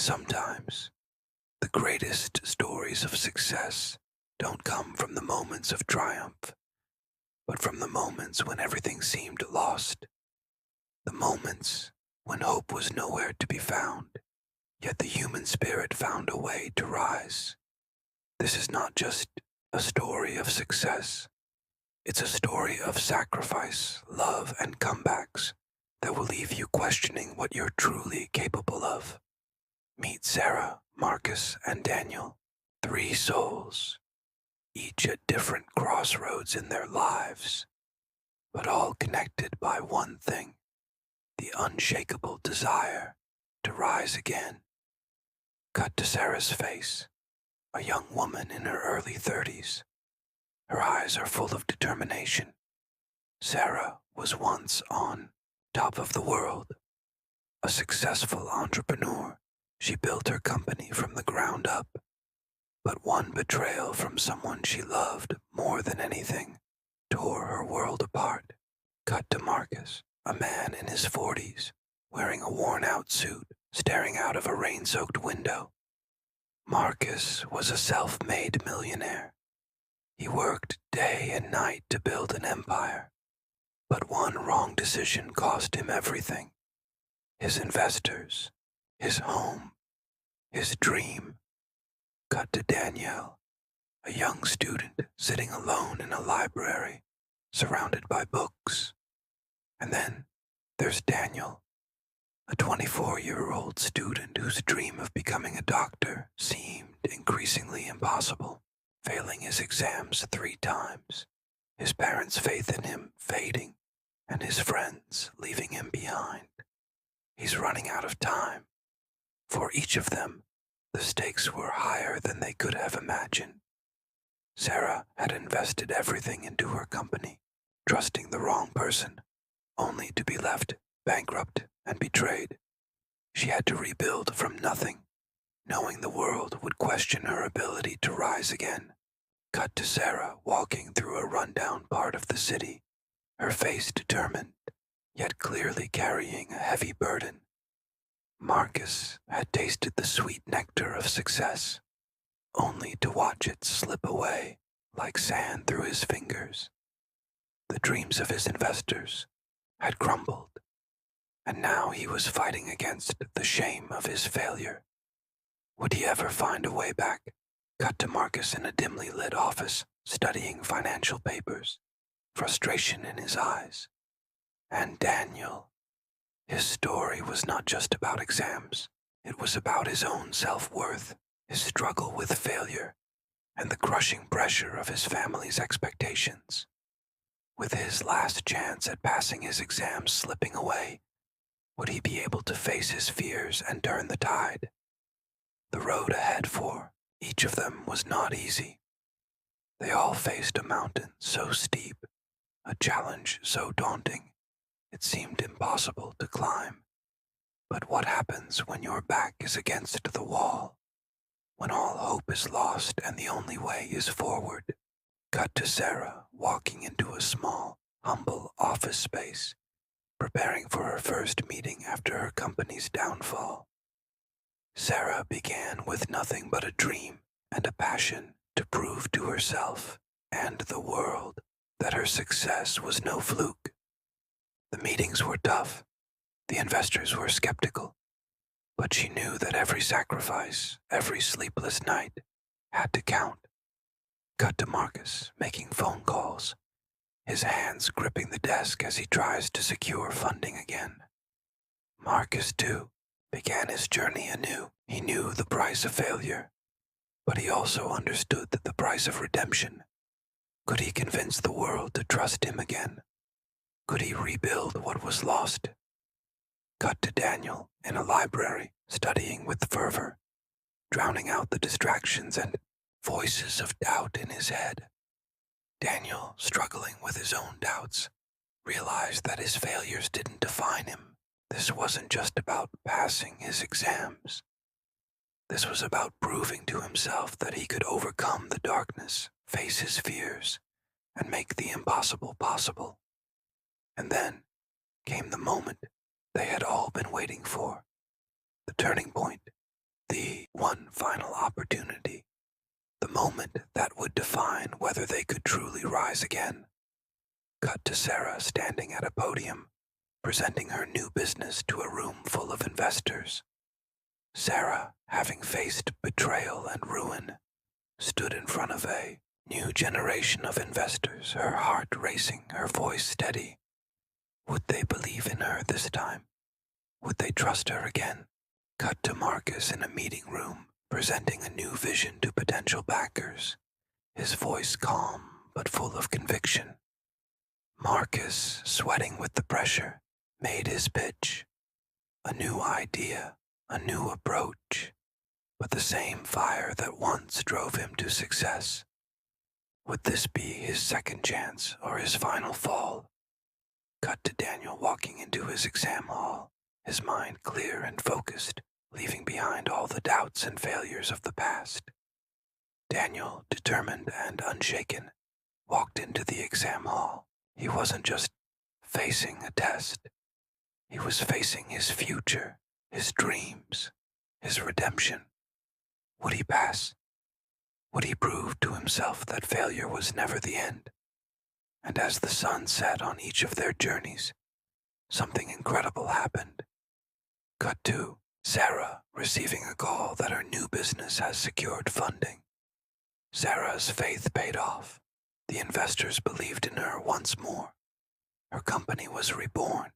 Sometimes, the greatest stories of success don't come from the moments of triumph, but from the moments when everything seemed lost, the moments when hope was nowhere to be found, yet the human spirit found a way to rise. This is not just a story of success, it's a story of sacrifice, love, and comebacks that will leave you questioning what you're truly capable of. Meet Sarah, Marcus, and Daniel, three souls, each at different crossroads in their lives, but all connected by one thing: the unshakable desire to rise again. Cut to Sarah's face, a young woman in her early 30s. Her eyes are full of determination. Sarah was once on top of the world, a successful entrepreneur. She built her company from the ground up, but one betrayal from someone she loved more than anything tore her world apart. Cut to Marcus, a man in his 40s, wearing a worn-out suit, staring out of a rain-soaked window. Marcus was a self-made millionaire. He worked day and night to build an empire, but one wrong decision cost him everything: his investors, his home, his dream. Cut to Danielle, a young student sitting alone in a library, surrounded by books. And then there's Daniel, a 24-year-old student whose dream of becoming a doctor seemed increasingly impossible, failing his exams 3 times, his parents' faith in him fading, and his friends leaving him behind. He's running out of time. For each of them, the stakes were higher than they could have imagined. Sarah had invested everything into her company, trusting the wrong person, only to be left bankrupt and betrayed. She had to rebuild from nothing, knowing the world would question her ability to rise again. Cut to Sarah walking through a rundown part of the city, her face determined, yet clearly carrying a heavy burden. Marcus had tasted the sweet nectar of success, only to watch it slip away like sand through his fingers. The dreams of his investors had crumbled, and now he was fighting against the shame of his failure. Would he ever find a way back? Cut to Marcus in a dimly lit office, studying financial papers, frustration in his eyes. And Daniel. His story was not just about exams. It was about his own self-worth, his struggle with failure, and the crushing pressure of his family's expectations. With his last chance at passing his exams slipping away, would he be able to face his fears and turn the tide? The road ahead for each of them was not easy. They all faced a mountain so steep, a challenge so daunting, it seemed impossible to climb. But what happens when your back is against the wall? When all hope is lost and the only way is forward? Cut to Sarah walking into a small, humble office space, preparing for her first meeting after her company's downfall. Sarah began with nothing but a dream and a passion to prove to herself and the world that her success was no fluke. The meetings were tough. The investors were skeptical. But she knew that every sacrifice, every sleepless night, had to count. Cut to Marcus making phone calls, his hands gripping the desk as he tries to secure funding again. Marcus, too, began his journey anew. He knew the price of failure, but he also understood that the price of redemption. Could he convince the world to trust him again? Could he rebuild what was lost? Cut to Daniel in a library, studying with fervor, drowning out the distractions and voices of doubt in his head. Daniel, struggling with his own doubts, realized that his failures didn't define him. This wasn't just about passing his exams. This was about proving to himself that he could overcome the darkness, face his fears, and make the impossible possible. And then came the moment they had all been waiting for, the turning point. opportunity, the moment that would define whether they could truly rise again. Cut to Sarah standing at a podium, presenting her new business to a room full of investors. Sarah, having faced betrayal and ruin, stood in front of a new generation of investors, her heart racing, her voice steady. Would they believe in her this time? Would they trust her again? Cut to Marcus in a meeting room, presenting a new vision to potential backers, his voice calm but full of conviction. Marcus, sweating with the pressure, made his pitch. A new idea, a new approach, but the same fire that once drove him to success. Would this be his second chance or his final fall? Cut to Daniel walking into his exam hall, his mind clear and focused, leaving behind all the doubts and failures of the past. Daniel, determined and unshaken, walked into the exam hall. He wasn't just facing a test. He was facing his future, his dreams, his redemption. Would he pass? Would he prove to himself that failure was never the end? And as the sun set on each of their journeys, something incredible happened. Cut to Sarah receiving a call that her new business has secured funding. Sarah's faith paid off. The investors believed in her once more. Her company was reborn,